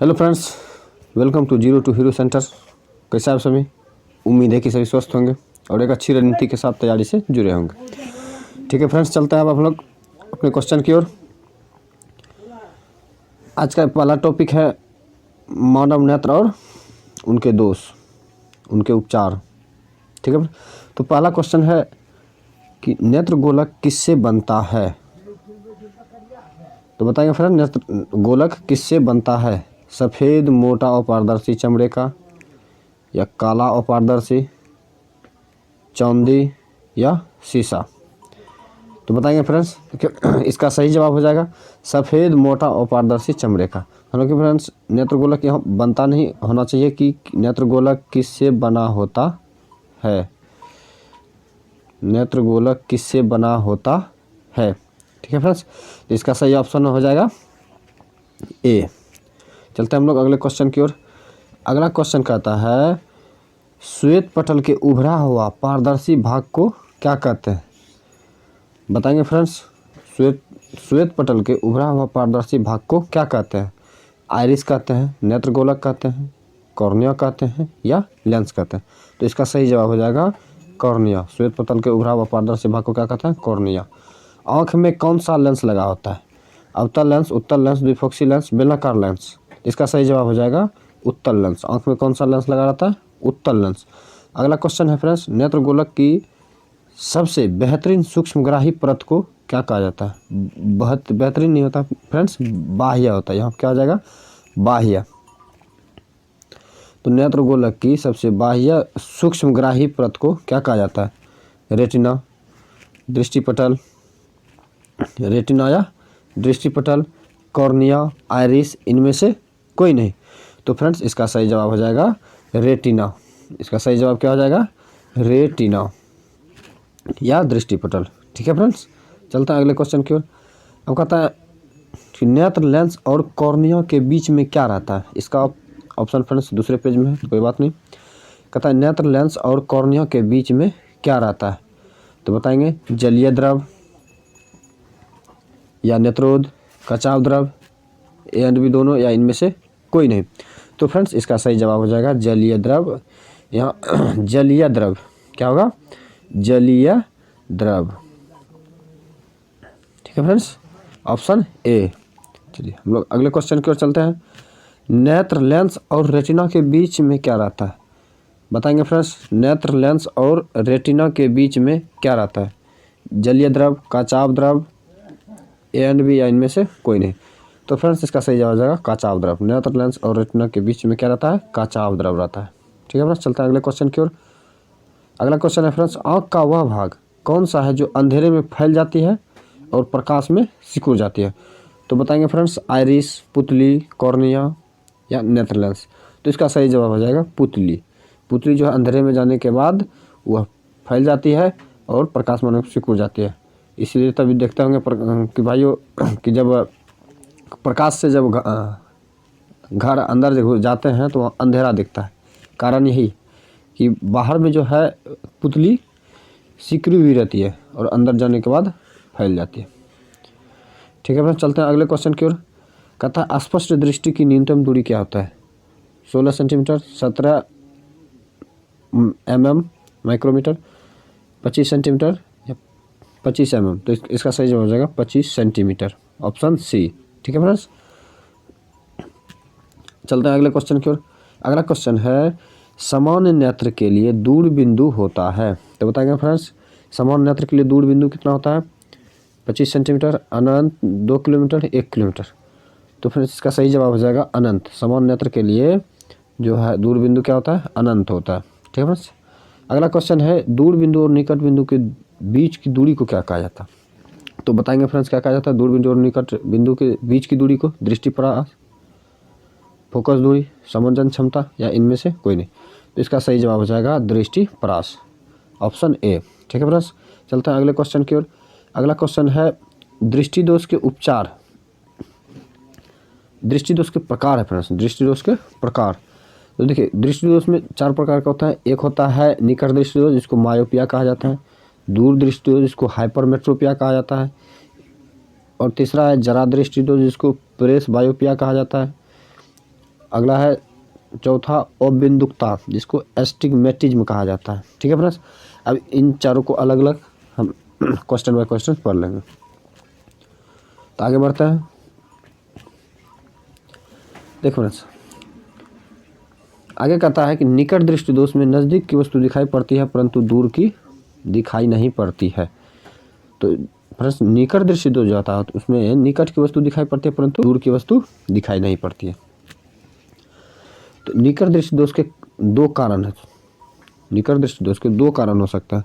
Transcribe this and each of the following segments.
Hello friends, welcome to zero to hero centre. कैसे आप सभी? उम्मीद है कि सभी स्वस्थ होंगे और एक अच्छी रणनीति के साथ तैयारी से जुड़े होंगे। ठीक है फ्रेंड्स, चलते हैं अब हम लोग अपने क्वेश्चन की ओर। आज का पहला टॉपिक है मानव नेत्र और उनके दोष, उनके उपचार। ठीक है, तो पहला क्वेश्चन है कि नेत्र गोलक किससे बनता है? तो बताएंगे फ्रेंड, नेत्र गोलक किससे बनता है? सफ़ेद मोटा और पारदर्शी चमड़े का, या काला और पारदर्शी, चांदी या शीशा? तो बताएंगे फ्रेंड्स, इसका सही जवाब हो जाएगा सफ़ेद मोटा और पारदर्शी चमड़े का। हालांकि फ्रेंड्स, नेत्र गोलक यहाँ बनता नहीं होना चाहिए कि नेत्र गोलक किससे बना होता है। नेत्र गोलक किससे बना होता है। ठीक है फ्रेंड्स, तो इसका सही ऑप्शन हो जाएगा ए। चलते हैं हम लोग अगले क्वेश्चन की ओर। अगला क्वेश्चन कहता है श्वेत पटल के उभरा हुआ पारदर्शी भाग को क्या कहते हैं? बताएंगे फ्रेंड्स, श्वेत पटल के उभरा हुआ पारदर्शी भाग को क्या कहते हैं? आइरिस कहते हैं, नेत्र गोलक कहते हैं, कॉर्निया कहते हैं या लेंस कहते हैं? तो इसका सही जवाब हो जाएगा कॉर्निया। श्वेत पटल के उभरा हुआ पारदर्शी भाग को क्या कहते हैं? कॉर्निया। आँख में कौन सा लेंस लगा होता है? अवतल लेंस, उत्तल लेंस, द्विफोक्सी लेंस, बेलनाकार लेंस? इसका सही जवाब हो जाएगा उत्तल लेंस। आँख में कौन सा लेंस लगा रहता है? उत्तल लेंस। अगला क्वेश्चन है फ्रेंड्स, नेत्र गोलक की सबसे बेहतरीन सूक्ष्मग्राही परत को क्या कहा जाता है? बहुत बेहतरीन नहीं होता फ्रेंड्स, बाह्य होता है। यहाँ क्या हो जाएगा? बाह्य। तो नेत्र गोलक की सबसे बाह्य सूक्ष्मग्राही परत को क्या कहा जाता है? रेटिना, दृष्टिपटल, रेटिना या दृष्टिपटल, कॉर्निया, आइरिस, इनमें से कोई नहीं। तो फ्रेंड्स, इसका सही जवाब हो जाएगा रेटिना। इसका सही जवाब क्या हो जाएगा? रेटिना या दृष्टिपटल। ठीक है फ्रेंड्स, चलते हैं अगले क्वेश्चन की ओर। अब कहता है कि नेत्र लेंस और कॉर्निया के बीच में क्या रहता है? इसका ऑप्शन फ्रेंड्स दूसरे पेज में है, तो कोई बात नहीं। कहता है नेत्र लेंस और कॉर्निया के बीच में क्या रहता है? तो बताएंगे जलीय द्रव या नेत्रोद, कचाव द्रव, ए एंड बी दोनों, या इनमें से कोई नहीं। तो फ्रेंड्स, इसका सही जवाब हो जाएगा जलीय द्रव। यहाँ जलीय द्रव क्या होगा? जलीय द्रव। ठीक है फ्रेंड्स, ऑप्शन ए। चलिए हम लोग अगले क्वेश्चन की ओर चलते हैं। नेत्र लेंस और रेटिना के बीच में क्या रहता है? बताएंगे फ्रेंड्स, नेत्र लेंस और रेटिना के बीच में क्या रहता है? जलीय द्रव, कचाव द्रव, ए एंड बी, या इनमें से कोई नहीं। तो फ्रेंड्स, इसका सही जवाब हो जाएगा कचाव द्रव। नेत्र लेंस और रेटिना के बीच में क्या रहता है? कचाव द्रव रहता है। ठीक है फ्रेंड्स, चलते हैं अगले क्वेश्चन की ओर। अगला क्वेश्चन है फ्रेंड्स, आँख का वह भाग कौन सा है जो अंधेरे में फैल जाती है और प्रकाश में सिकुड़ जाती है? तो बताएंगे फ्रेंड्स, आइरिस, पुतली, कॉर्निया या नेत्र लेंस? तो इसका सही जवाब हो जाएगा पुतली। पुतली जो है अंधेरे में जाने के बाद वह फैल जाती है और प्रकाश में सिकुड़ जाती है। इसलिए तभी देखते होंगे कि भाइयों कि जब प्रकाश से जब घर अंदर जाते हैं तो वहाँ अंधेरा दिखता है। कारण यही कि बाहर में जो है पुतली सिकुड़ी हुई रहती है और अंदर जाने के बाद फैल जाती है। ठीक है फ्रेंड्स, चलते हैं अगले क्वेश्चन की ओर। कहता है अस्पष्ट दृष्टि की न्यूनतम दूरी क्या होता है? 16 सेंटीमीटर, 17 mm माइक्रोमीटर, 25 सेंटीमीटर या 25 mm? तो इसका सही जवाब हो जाएगा 25 सेंटीमीटर, ऑप्शन सी। ठीक है फ्रेंड्स, चलते हैं अगले क्वेश्चन की ओर। अगला क्वेश्चन है सामान्य नेत्र के लिए दूर बिंदु होता है। तो बताएंगे फ्रेंड्स, सामान्य नेत्र के लिए दूर बिंदु कितना होता है? 25 सेंटीमीटर, अनंत, 2 किलोमीटर, 1 किलोमीटर? तो फ्रेंड्स, इसका सही जवाब हो जाएगा अनंत। सामान्य नेत्र के लिए जो है दूर बिंदु क्या होता है? अनंत होता है। ठीक है फ्रेंड्स, अगला क्वेश्चन है दूर बिंदु और निकट बिंदु के बीच की दूरी को क्या कहा जाता है? तो बताएंगे फ्रेंड्स, क्या कहा जाता है दूर बिंदु और निकट बिंदु के बीच की दूरी को? दृष्टिपरास, फोकस दूरी, समंजन क्षमता, या इनमें से कोई नहीं। तो इसका सही जवाब हो जाएगा दृष्टिपरास, ऑप्शन ए। ठीक है फ्रेंड्स, चलते हैं अगले क्वेश्चन की ओर। अगला क्वेश्चन है दृष्टि दोष के उपचार। दृष्टि दोष के प्रकार है फ्रेंड्स, दृष्टि दोष के प्रकार। तो देखिए, दृष्टि दोष में 4 प्रकार का होता है। एक होता है निकट दृष्टि दोष, जिसको मायोपिया कहा जाता है। दूर दृष्टि दोष, जिसको हाइपरमेट्रोपिया कहा जाता है। और तीसरा है जरा दृष्टि दोष, जिसको प्रेस बायोपिया कहा जाता है। अगला है चौथा अबिंदुकता, जिसको एस्टिग्मेटिज्म कहा जाता है। ठीक है फ्रेंड्स, अब इन चारों को अलग अलग हम क्वेश्चन बाय क्वेश्चन पढ़ लेंगे। तो आगे बढ़ते हैं। देखो फ्रेंड्स, आगे कहता है कि निकट दृष्टि दोष में नज़दीक की वस्तु दिखाई पड़ती है परंतु दूर की दिखाई नहीं पड़ती है। तो फ्रेंड्स, निकट दृष्टि दोष जो आता है तो उसमें निकट की वस्तु दिखाई पड़ती है परंतु दूर की वस्तु दिखाई नहीं पड़ती है। तो निकट दृष्टि दोष के दो कारण हैं। निकट दृष्टि दोष के दो कारण हो सकता है।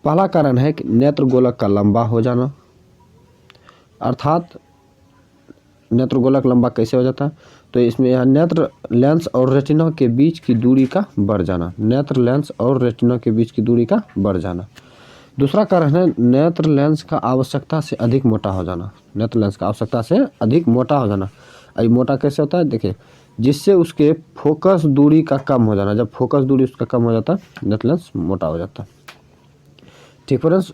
पहला कारण है कि नेत्र गोलक का लंबा हो जाना, अर्थात नेत्र गोलक लंबा कैसे हो जाता है, तो इसमें यह नेत्र लेंस और रेटिना के बीच की दूरी का बढ़ जाना, नेत्र लेंस और रेटिना के बीच की दूरी का बढ़ जाना। दूसरा कारण है नेत्र लेंस का आवश्यकता से अधिक मोटा हो जाना, नेत्र लेंस का आवश्यकता से अधिक मोटा हो जाना। अब मोटा कैसे होता है, देखिए, जिससे उसके फोकस दूरी का कम हो जाना। जब फोकस दूरी उसका कम हो जाता है नेत्र लेंस मोटा हो जाता है। ठीक फ्रेंड्स,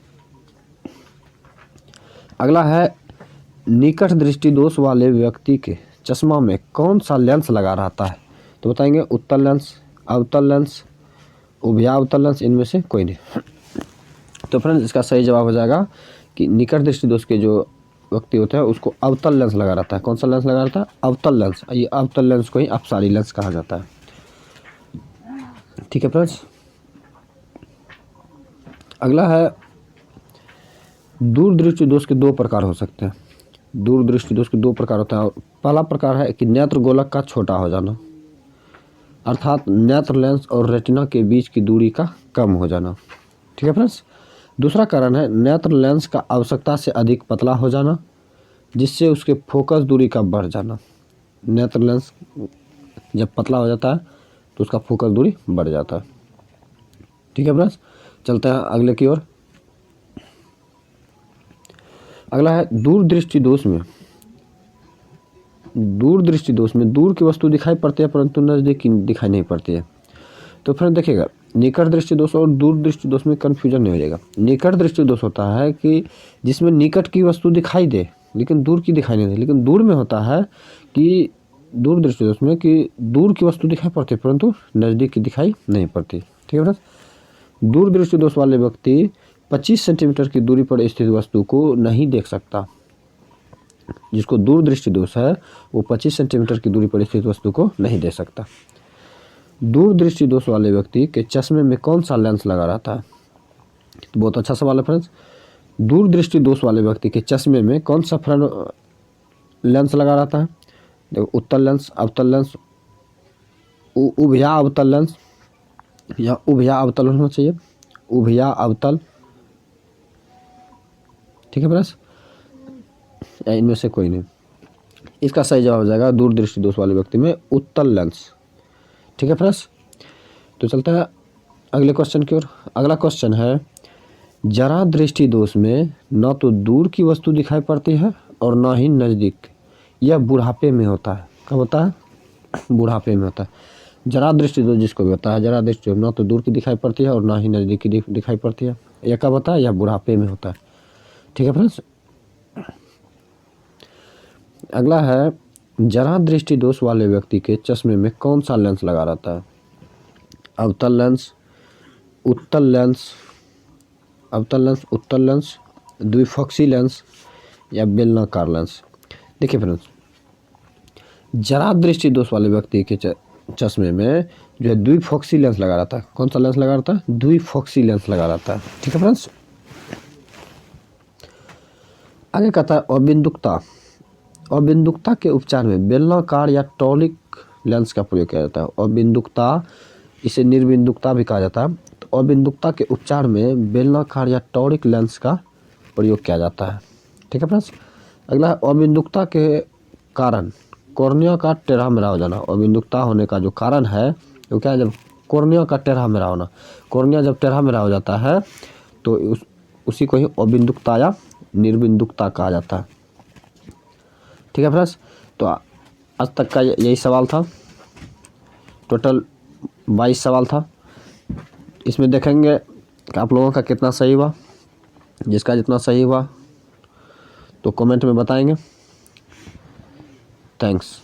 अगला है निकट दृष्टि दोष वाले व्यक्ति के चश्मा में कौन सा लेंस लगा रहता है। तो बताएंगे उत्तल लेंस, अवतल लेंस, उभयावतल लेंस, इनमें से कोई नहीं। तो फ्रेंड्स, इसका सही जवाब हो जाएगा कि निकट दृष्टि दोष के जो व्यक्ति होते हैं उसको अवतल लेंस लगा रहता है। कौन सा लेंस लगा रहता है, अवतल लेंस। ये अवतल लेंस को ही अपसारी लेंस कहा जाता है। ठीक है फ्रेंड्स, अगला है दूरदृष्टि दोष के दो प्रकार हो सकते हैं। दूरदृष्टि दोष के दो प्रकार होता है। पहला प्रकार है कि नेत्र गोलक का छोटा हो जाना, अर्थात नेत्र लेंस और रेटिना के बीच की दूरी का कम हो जाना। ठीक है फ्रेंड्स, दूसरा कारण है नेत्र लेंस का आवश्यकता से अधिक पतला हो जाना, जिससे उसके फोकस दूरी का बढ़ जाना। नेत्र लेंस जब पतला हो जाता है तो उसका फोकस दूरी बढ़ जाता है। ठीक है फ्रेंड्स, चलते हैं अगले की ओर। अगला है दूरदृष्टि दोष में। दूरदृष्टि दोष में दूर की वस्तु दिखाई पड़ती है परंतु नज़दीक की दिखाई नहीं पड़ती है। तो फ्रेंड देखिएगा, निकट दृष्टि दोष और दूर दृष्टि दोष में कन्फ्यूजन नहीं हो जाएगा। निकट दृष्टि दोष होता है कि जिसमें निकट की वस्तु दिखाई दे लेकिन दूर की दिखाई नहीं दे। लेकिन दूर में होता है कि दूर दृष्टि दोष में कि दूर की वस्तु दिखाई पड़ती है परंतु नज़दीक की दिखाई नहीं पड़ती। ठीक है फ्रेंड्स, दूर दृष्टि दोष वाले व्यक्ति 25 सेंटीमीटर की दूरी पर स्थित वस्तु को नहीं देख सकता। जिसको दूर दृष्टि दोष है वो 25 सेंटीमीटर की दूरी पर स्थित वस्तु को नहीं देख सकता। दूर दृष्टि दोष वाले व्यक्ति के चश्मे में कौन सा लेंस लगा रहता है। तो बहुत अच्छा सवाल है फ्रेंड्स। दूर दृष्टि दोष वाले व्यक्ति के चश्मे में कौन सा फ्रंट लेंस लगा रहता है। देखो, उत्तल लेंस, अवतल लेंस, उभया अवतल लेंस, या उभया अवतल होना चाहिए, उभया अवतल। ठीक है फ्रेंड्स, या इनमें से कोई नहीं। इसका सही जवाब हो जाएगा दूर दृष्टि दोष वाले व्यक्ति में उत्तल लेंस। ठीक है फ्रेंड्स, तो चलता है अगले क्वेश्चन की ओर। अगला क्वेश्चन है, जरा दृष्टि दोष में न तो दूर की वस्तु दिखाई पड़ती है और न ही नज़दीक। यह बुढ़ापे में होता है। कब होता है, बुढ़ापे में होता है। जरा दृष्टि दोष जिसको भी होता है, जरा दृष्टि न तो दूर की दिखाई पड़ती है और न ही नज़दीक की दिखाई पड़ती है। यह कब होता है, यह बुढ़ापे में होता है। ठीक है फ्रेंड्स, अगला है, जरा दृष्टि दोष वाले व्यक्ति के चश्मे में कौन सा लेंस लगा रहता है। अवतल लेंस, उत्तल लेंस, अवतल लेंस, उत्तल लेंस, द्विफोक्सी लेंस, या बेलनाकार लेंस। देखिए फ्रेंड्स, जरा दृष्टि दोष वाले व्यक्ति के चश्मे में जो है द्विफोक्सी लेंस लगा रहता है। कौन सा लेंस लगा रहता है, द्विफोक्सी लेंस लगा रहता है। ठीक है फ्रेंड्स, आगे कहता है अबिंदुकता। अबिंदुकता के उपचार में बेलनाकार या टॉलिक लेंस का प्रयोग किया जाता है। अबिंदुकता, इसे निर्बिंदुकता भी कहा जाता है। तो अबिंदुकता के उपचार में बेलनाकार या टॉरिक लेंस का प्रयोग किया जाता है। ठीक है फ्रेंड्स, अगला है अबिंदुकता के कारण कॉर्निया का टेढ़ा मेढ़ा हो जाना। अबिंदुकता होने का जो कारण है वो क्या है, जब कॉर्निया का टेढ़ा मेढ़ा होना। कॉर्निया जब टेढ़ा मेढ़ा हो जाता है तो उसी को ही अबिंदुकता या निर्बिंदुकता कहा जाता है। ठीक है फ्रेंड्स, तो आज तक का यही सवाल था। टोटल 22 सवाल था। इसमें देखेंगे कि आप लोगों का कितना सही हुआ। जिसका जितना सही हुआ तो कमेंट में बताएंगे। थैंक्स।